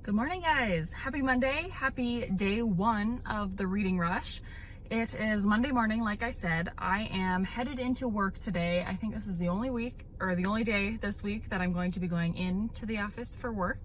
Good morning, guys. Happy Monday. Happy day one of the reading rush. It is Monday morning, like I said. I am headed into work today. I think this is the only day this week that I'm going to be going into the office for work.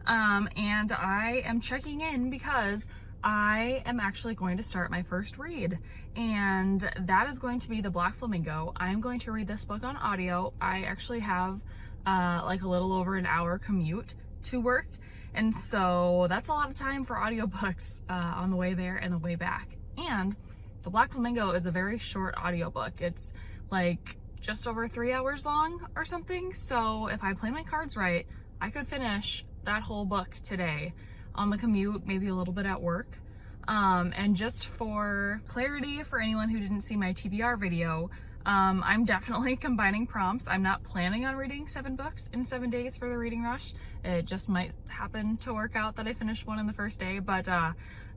And I am checking in because I am actually going to start my first read, and that is going to be The Black Flamingo. I'm going to read this book on audio. I actually have like a little over an hour commute to work, and so that's a lot of time for audiobooks on the way there and the way back. And The Black Flamingo is a very short audiobook. It's like just over 3 hours long or something. So if I play my cards right, I could finish that whole book today on the commute, maybe a little bit at work. And just for clarity, for anyone who didn't see my TBR video, I'm definitely combining prompts. I'm not planning on reading 7 books in 7 days for the reading rush. It just might happen to work out that I finish one in the first day, but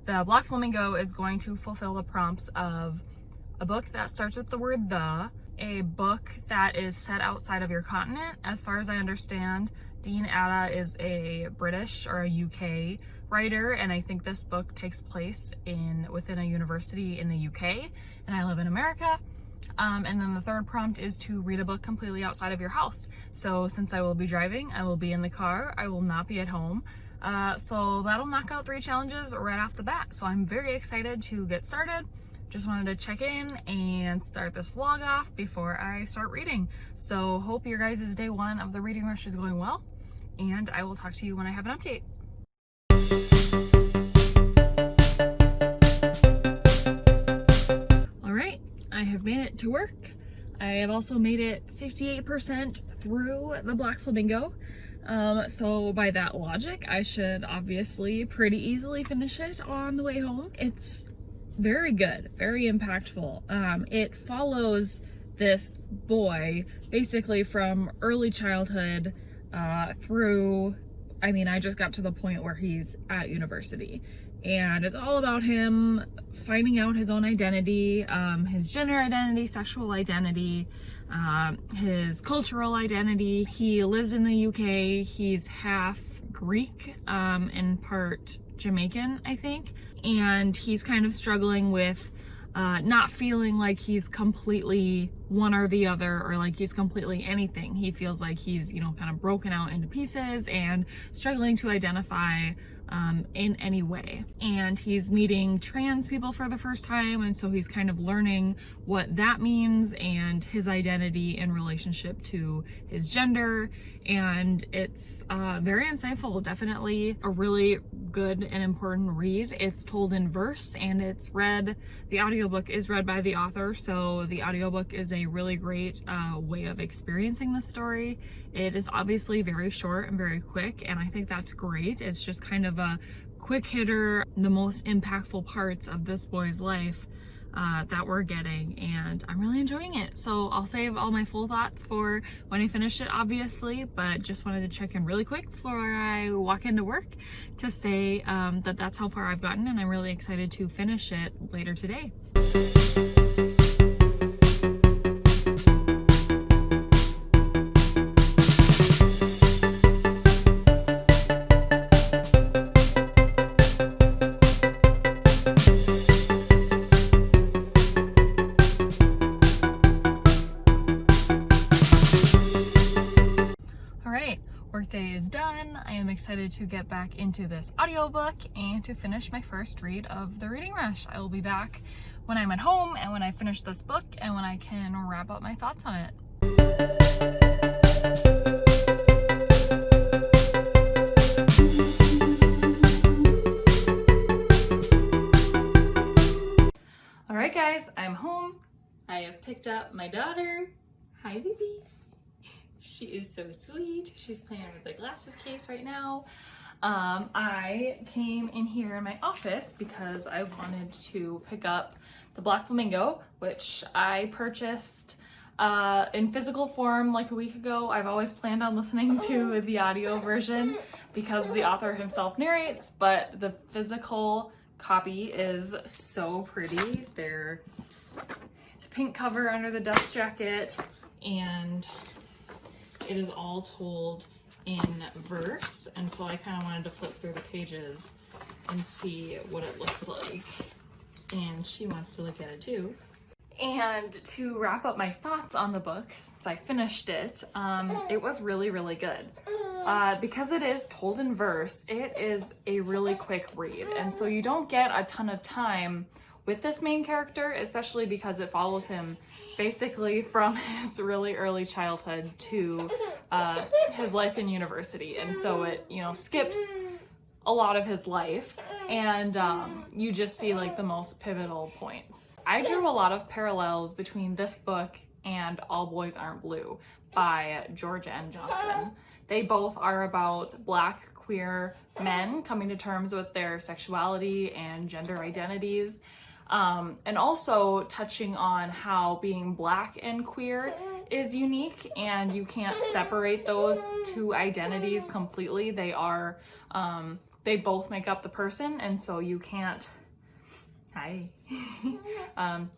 The Black Flamingo is going to fulfill the prompts of a book that starts with the word the, a book that is set outside of your continent. As far as I understand, Dean Atta is a British or a UK writer, and I think this book takes place within a university in the UK, and I live in America. And then the third prompt is to read a book completely outside of your house. So since I will be driving, I will be in the car, I will not be at home. So that'll knock out 3 challenges right off the bat. So I'm very excited to get started. Just wanted to check in and start this vlog off before I start reading. So hope your guys' day one of the reading rush is going well, and I will talk to you when I have an update. I have made it to work. I have also made it 58% through The Black Flamingo. So by that logic, I should obviously pretty easily finish it on the way home. It's very good, very impactful. It follows this boy basically from early childhood through, I just got to the point where he's at university. And it's all about him finding out his own identity, his gender identity, sexual identity, his cultural identity. He lives in the UK. He's half Greek and part Jamaican, I think. And he's kind of struggling with not feeling like he's completely one or the other, or like he's completely anything. He feels like he's, kind of broken out into pieces and struggling to identify in any way. And he's meeting trans people for the first time, and so he's kind of learning what that means and his identity in relationship to his gender. And it's very insightful, definitely a really good and important read. It's told in verse, and the audiobook is read by the author, so the audiobook is a really great way of experiencing the story. It is obviously very short and very quick, and I think that's great. It's just kind of a quick hitter, the most impactful parts of this boy's life that we're getting, and I'm really enjoying it. So I'll save all my full thoughts for when I finish it, obviously, but just wanted to check in really quick before I walk into work to say that that's how far I've gotten, and I'm really excited to finish it later today. Workday is done. I am excited to get back into this audiobook and to finish my first read of the reading rush. I will be back when I'm at home and when I finish this book and when I can wrap up my thoughts on it. All right, guys, I'm home. I have picked up my daughter. Hi, baby. She is so sweet. She's playing with the glasses case right now. I came in here in my office because I wanted to pick up The Black Flamingo, which I purchased in physical form like a week ago. I've always planned on listening to the audio version because the author himself narrates, but the physical copy is so pretty. It's a pink cover under the dust jacket, and it is all told in verse, and so I kind of wanted to flip through the pages and see what it looks like. And she wants to look at it too. And to wrap up my thoughts on the book, since I finished it, it was really, really good. Because it is told in verse, it is a really quick read. And so you don't get a ton of time with this main character, especially because it follows him basically from his really early childhood to his life in university. And so it, skips a lot of his life, and you just see like the most pivotal points. I drew a lot of parallels between this book and All Boys Aren't Blue by Georgia N. Johnson. They both are about Black queer men coming to terms with their sexuality and gender identities, and also touching on how being Black and queer is unique, and you can't separate those two identities completely. They are they both make up the person, and so you can't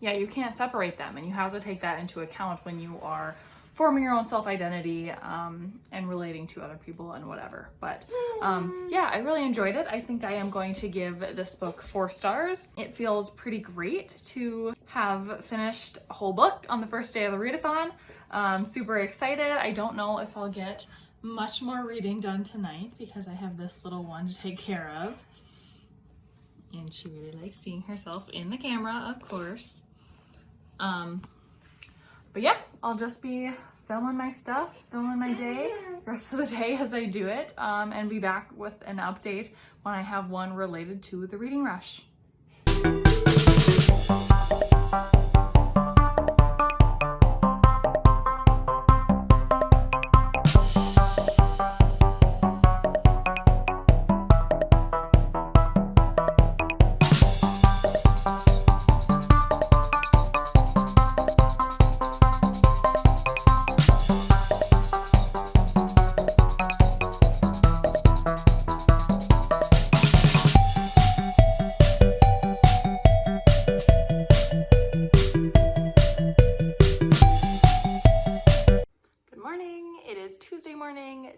you can't separate them, and you have to take that into account when you are forming your own self-identity and relating to other people and whatever. But I really enjoyed it. I think I am going to give this book 4 stars. It feels pretty great to have finished a whole book on the first day of the readathon. Super excited. I don't know if I'll get much more reading done tonight because I have this little one to take care of. And she really likes seeing herself in the camera, of course. But yeah, I'll just be filming my stuff, filming my day, the rest of the day as I do it, and be back with an update when I have one related to the Reading Rush.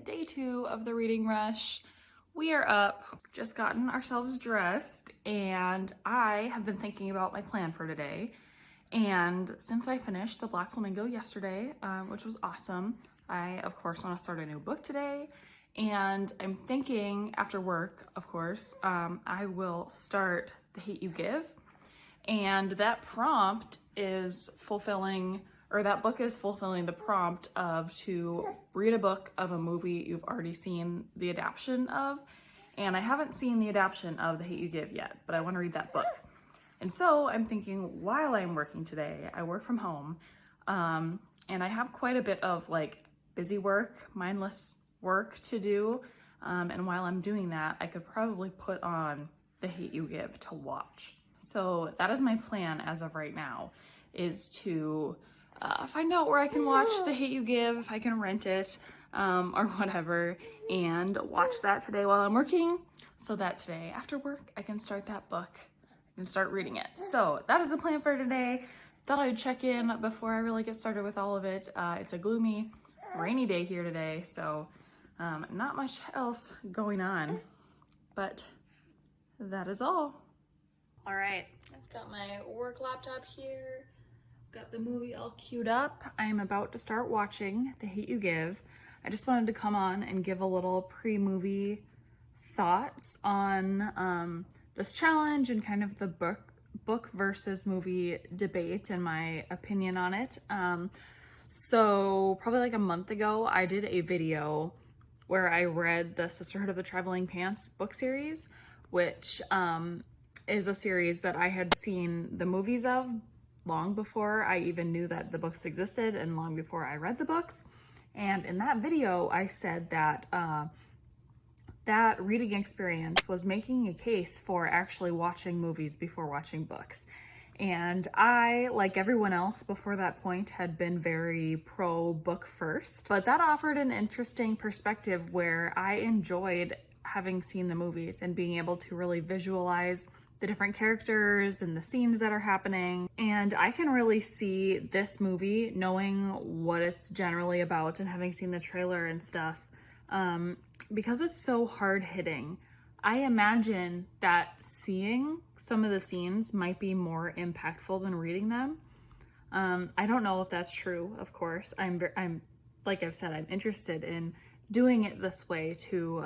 Day 2 of the Reading Rush. We are up, just gotten ourselves dressed, and I have been thinking about my plan for today. And since I finished The Black Flamingo yesterday, which was awesome, I of course want to start a new book today. And I'm thinking after work, of course, I will start The Hate U Give. And that prompt is fulfilling, or that book is fulfilling the prompt of to read a book of a movie you've already seen the adaptation of. And I haven't seen the adaptation of The Hate U Give yet, but I want to read that book. And so I'm thinking while I'm working today, I work from home, and I have quite a bit of like busy work, mindless work to do. And while I'm doing that, I could probably put on The Hate U Give to watch. So that is my plan as of right now, is to find out where I can watch The Hate U Give, if I can rent it, or whatever, and watch that today while I'm working, so that today after work I can start that book and start reading it. So that is the plan for today. Thought I'd check in before I really get started with all of it. It's a gloomy, rainy day here today, so not much else going on, but that is all. All right, I've got my work laptop here. Got the movie all queued up. I am about to start watching The Hate U Give. I just wanted to come on and give a little pre-movie thoughts on this challenge and kind of the book versus movie debate and my opinion on it. So probably like a month ago, I did a video where I read the Sisterhood of the Traveling Pants book series, which is a series that I had seen the movies of long before I even knew that the books existed and long before I read the books. And in that video, I said that that reading experience was making a case for actually watching movies before watching books. And I, like everyone else before that point, had been very pro book first, but that offered an interesting perspective where I enjoyed having seen the movies and being able to really visualize the different characters and the scenes that are happening. And I can really see this movie, knowing what it's generally about and having seen the trailer and stuff, because it's so hard hitting. I imagine that seeing some of the scenes might be more impactful than reading them. I don't know if that's true, of course. I'm like I've said, I'm interested in doing it this way to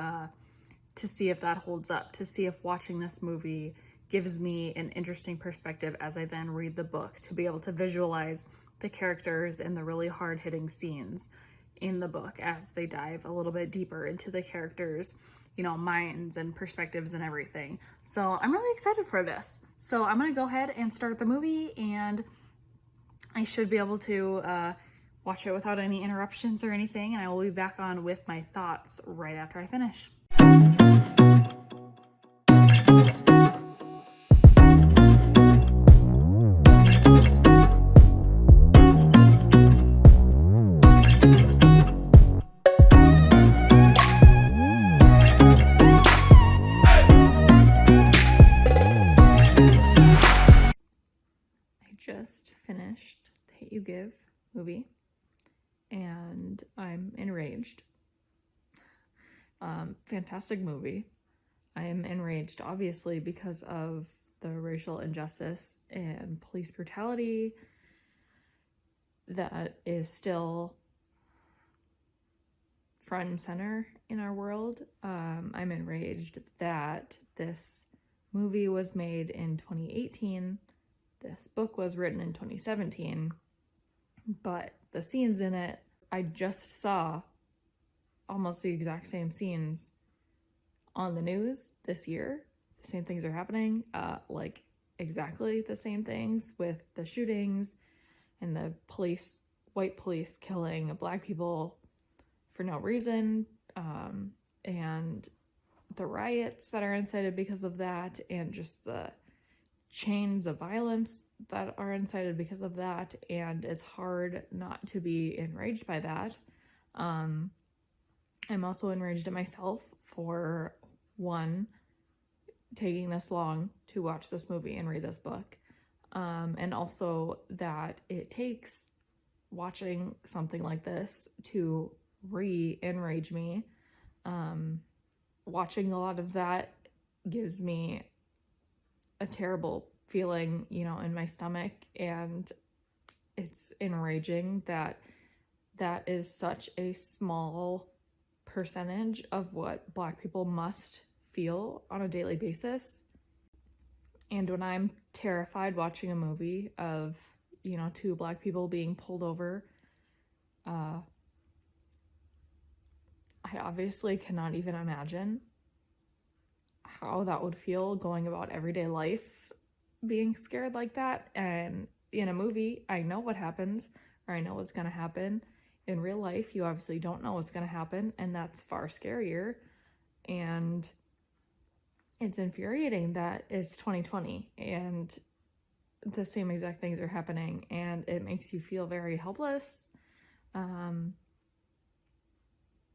see if that holds up, to see if watching this movie gives me an interesting perspective as I then read the book, to be able to visualize the characters and the really hard-hitting scenes in the book as they dive a little bit deeper into the characters, you know, minds and perspectives and everything. So I'm really excited for this. So I'm gonna go ahead and start the movie, and I should be able to watch it without any interruptions or anything, and I will be back on with my thoughts right after I finish. Just finished The Hate You Give movie, and I'm enraged. Fantastic movie. I am enraged, obviously, because of the racial injustice and police brutality that is still front and center in our world. I'm enraged that this movie was made in 2018. This book was written in 2017, but the scenes in it, I just saw almost the exact same scenes on the news this year. The same things are happening, like exactly the same things with the shootings and the police, white police killing black people for no reason, and the riots that are incited because of that, and just the chains of violence that are incited because of that. And it's hard not to be enraged by that. I'm also enraged at myself for, one, taking this long to watch this movie and read this book, and also that it takes watching something like this to re-enrage me. Watching a lot of that gives me a terrible feeling, you know, in my stomach, and it's enraging that that is such a small percentage of what Black people must feel on a daily basis. And when I'm terrified watching a movie of, you know, two Black people being pulled over, I obviously cannot even imagine how that would feel going about everyday life being scared like that. And in a movie, I know what happens, or I know what's going to happen. In real life, you obviously don't know what's going to happen, and that's far scarier. And it's infuriating that it's 2020 and the same exact things are happening, and it makes you feel very helpless,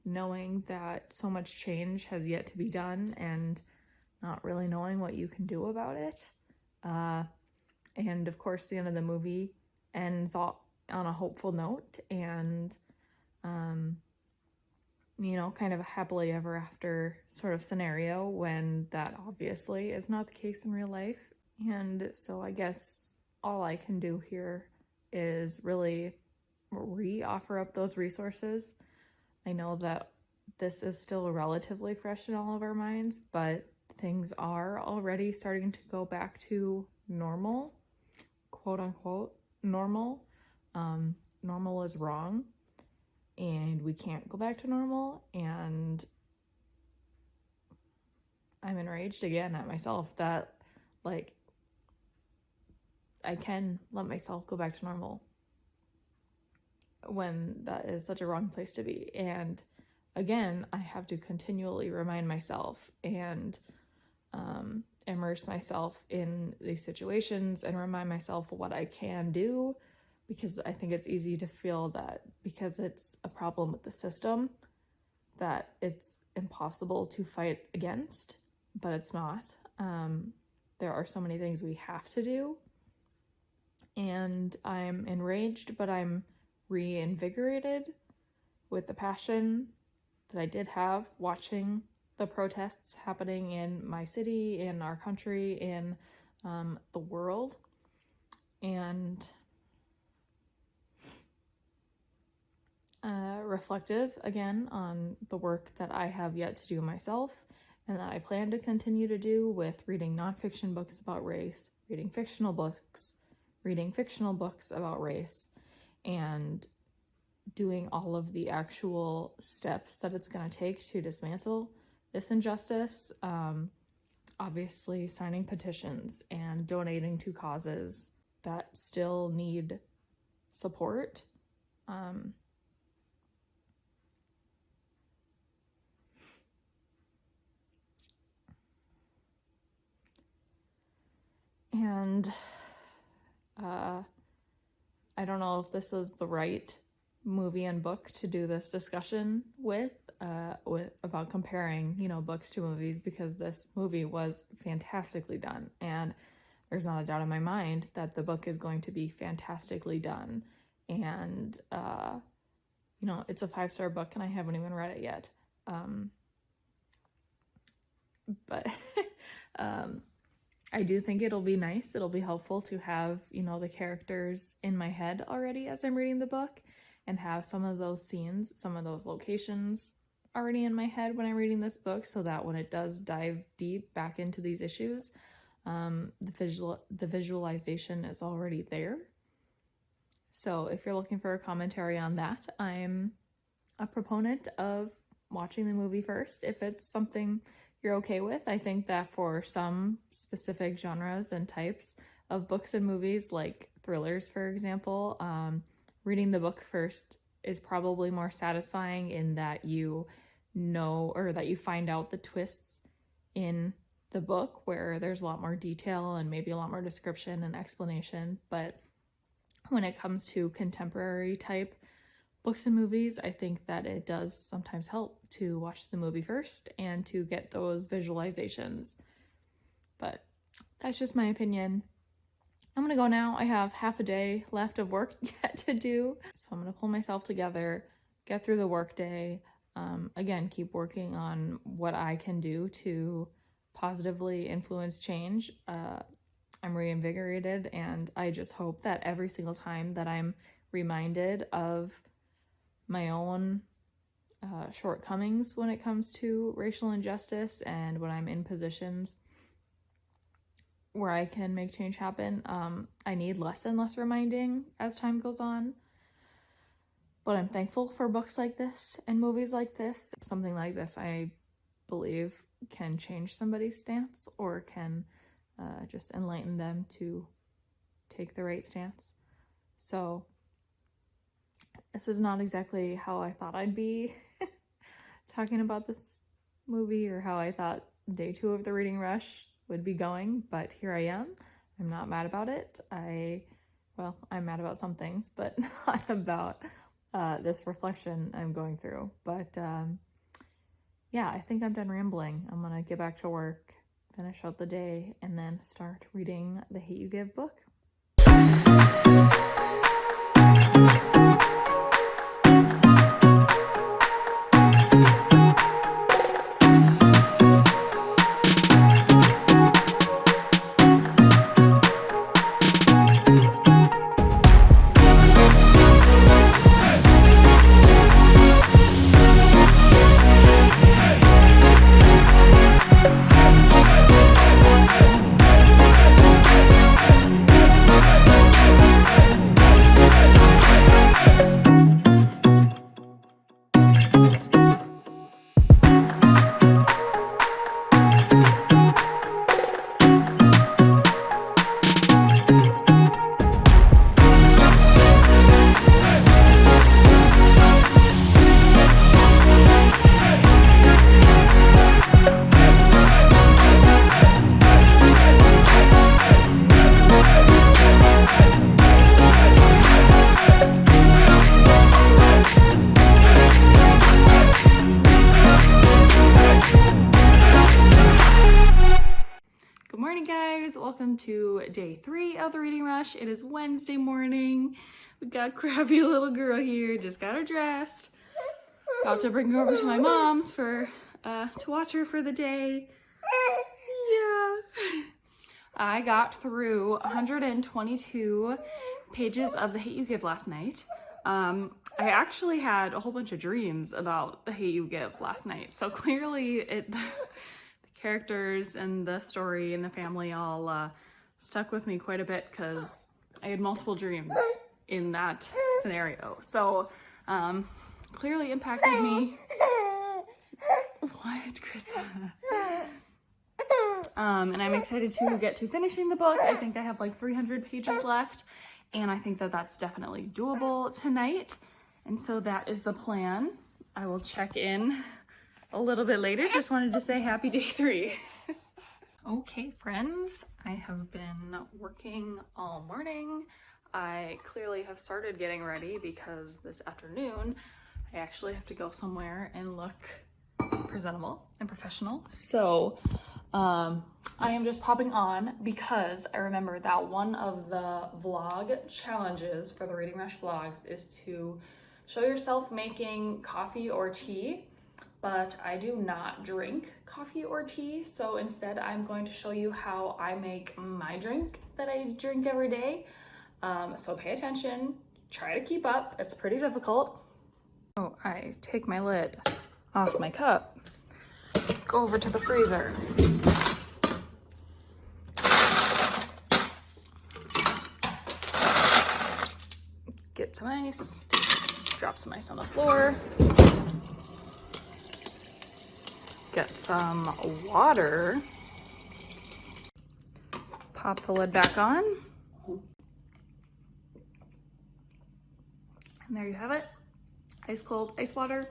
knowing that so much change has yet to be done and not really knowing what you can do about it. And of course, the end of the movie ends on a hopeful note, and you know, kind of a happily ever after sort of scenario, when that obviously is not the case in real life. And so I guess all I can do here is really offer up those resources. I know that this is still relatively fresh in all of our minds, but things are already starting to go back to normal, quote unquote normal. Normal is wrong, and we can't go back to normal. And I'm enraged again at myself that, like, I can let myself go back to normal when that is such a wrong place to be. And again, I have to continually remind myself and immerse myself in these situations and remind myself what I can do, because I think it's easy to feel that because it's a problem with the system that it's impossible to fight against, but it's not. There are so many things we have to do, and I'm enraged, but I'm reinvigorated with the passion, that I did have watching the protests happening in my city, in our country, in the world, and reflective again on the work that I have yet to do myself and that I plan to continue to do with reading nonfiction books about race, reading fictional books about race, and doing all of the actual steps that it's going to take to dismantle this injustice. Obviously, signing petitions and donating to causes that still need support. And I don't know if this is the right movie and book to do this discussion with about comparing, books to movies, because this movie was fantastically done, and there's not a doubt in my mind that the book is going to be fantastically done. And it's a 5-star book, and I haven't even read it yet. But I do think it'll be nice. It'll be helpful to have, the characters in my head already as I'm reading the book, and have some of those scenes, some of those locations already in my head when I'm reading this book, so that when it does dive deep back into these issues, the visualization is already there. So if you're looking for a commentary on that, I'm a proponent of watching the movie first if it's something you're okay with. I think that for some specific genres and types of books and movies, like thrillers, for example, reading the book first is probably more satisfying in that you know, or that you find out the twists in the book, where there's a lot more detail and maybe a lot more description and explanation. But when it comes to contemporary type books and movies, I think that it does sometimes help to watch the movie first and to get those visualizations. But that's just my opinion. I'm gonna go now. I have half a day left of work yet to do, so I'm gonna pull myself together, get through the work day. Again, keep working on what I can do to positively influence change. I'm reinvigorated, and I just hope that every single time that I'm reminded of my own shortcomings when it comes to racial injustice, and when I'm in positions where I can make change happen, I need less and less reminding as time goes on. But I'm thankful for books like this and movies like this. Something like this, I believe, can change somebody's stance, or can just enlighten them to take the right stance. So this is not exactly how I thought I'd be talking about this movie, or how I thought day 2 of the reading rush would be going, but here I am. I'm not mad about it. I'm mad about some things, but not about this reflection I'm going through. But yeah, I think I'm done rambling. I'm gonna get back to work, finish out the day, and then start reading the Hate U Give book. Welcome to day 3 of the reading rush. It is Wednesday morning. We got crabby little girl here, just got her dressed. About to bring her over to my mom's for to watch her for the day. Yeah. I got through 122 pages of The Hate U Give last night. I actually had a whole bunch of dreams about The Hate U Give last night. So clearly the characters and the story and the family all stuck with me quite a bit because I had multiple dreams in that scenario. So clearly impacted me. What, Chris? And I'm excited to get to finishing the book. I think I have like 300 pages left, and I think that that's definitely doable tonight. And so that is the plan. I will check in a little bit later. Just wanted to say happy day 3. Okay, friends, I have been working all morning. I clearly have started getting ready because this afternoon I actually have to go somewhere and look presentable and professional. So I am just popping on because I remember that one of the vlog challenges for the Reading Rush vlogs is to show yourself making coffee or tea, but I do not drink coffee or tea. So instead I'm going to show you how I make my drink that I drink every day. So pay attention, try to keep up. It's pretty difficult. So I take my lid off my cup, go over to the freezer. Get some ice, drop some ice on the floor, get some water, pop the lid back on, and there you have it. Ice cold ice water.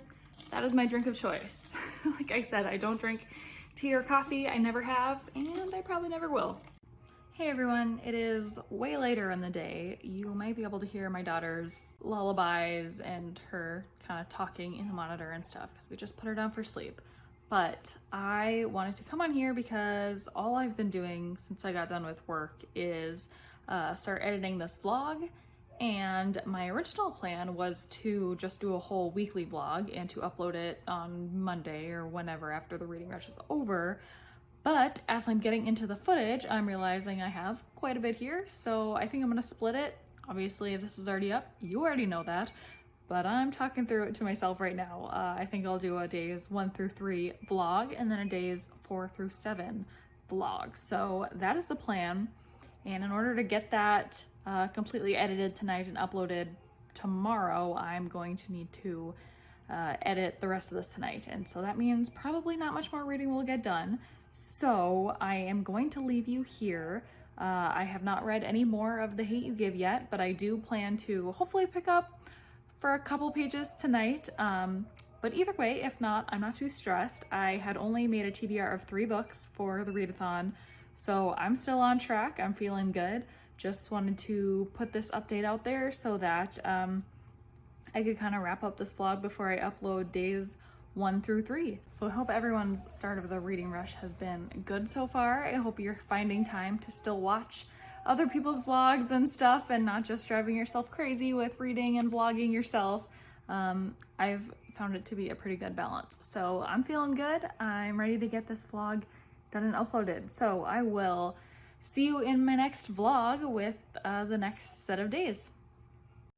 That is my drink of choice. Like I said, I don't drink tea or coffee. I never have, and I probably never will. Hey everyone, it is way later in the day. You might be able to hear my daughter's lullabies and her kind of talking in the monitor and stuff because we just put her down for sleep. But I wanted to come on here because all I've been doing since I got done with work is start editing this vlog. And my original plan was to just do a whole weekly vlog and to upload it on Monday or whenever after the Reading Rush is over. But as I'm getting into the footage, I'm realizing I have quite a bit here. So I think I'm gonna split it. Obviously this is already up, you already know that, but I'm talking through it to myself right now. I think I'll do a days 1 through 3 vlog and then a days 4 through 7 vlog. So that is the plan. And in order to get that completely edited tonight and uploaded tomorrow, I'm going to need to edit the rest of this tonight. And so that means probably not much more reading will get done. So I am going to leave you here. I have not read any more of The Hate U Give yet, but I do plan to hopefully pick up for a couple pages tonight. But either way, if not, I'm not too stressed. I had only made a TBR of 3 books for the readathon, so I'm still on track. I'm feeling good. Just wanted to put this update out there so that I could kind of wrap up this vlog before I upload days 1 through 3. So I hope everyone's start of the Reading Rush has been good so far. I hope you're finding time to still watch other people's vlogs and stuff and not just driving yourself crazy with reading and vlogging yourself. I've found it to be a pretty good balance. So I'm feeling good. I'm ready to get this vlog done and uploaded. So I will see you in my next vlog with the next set of days.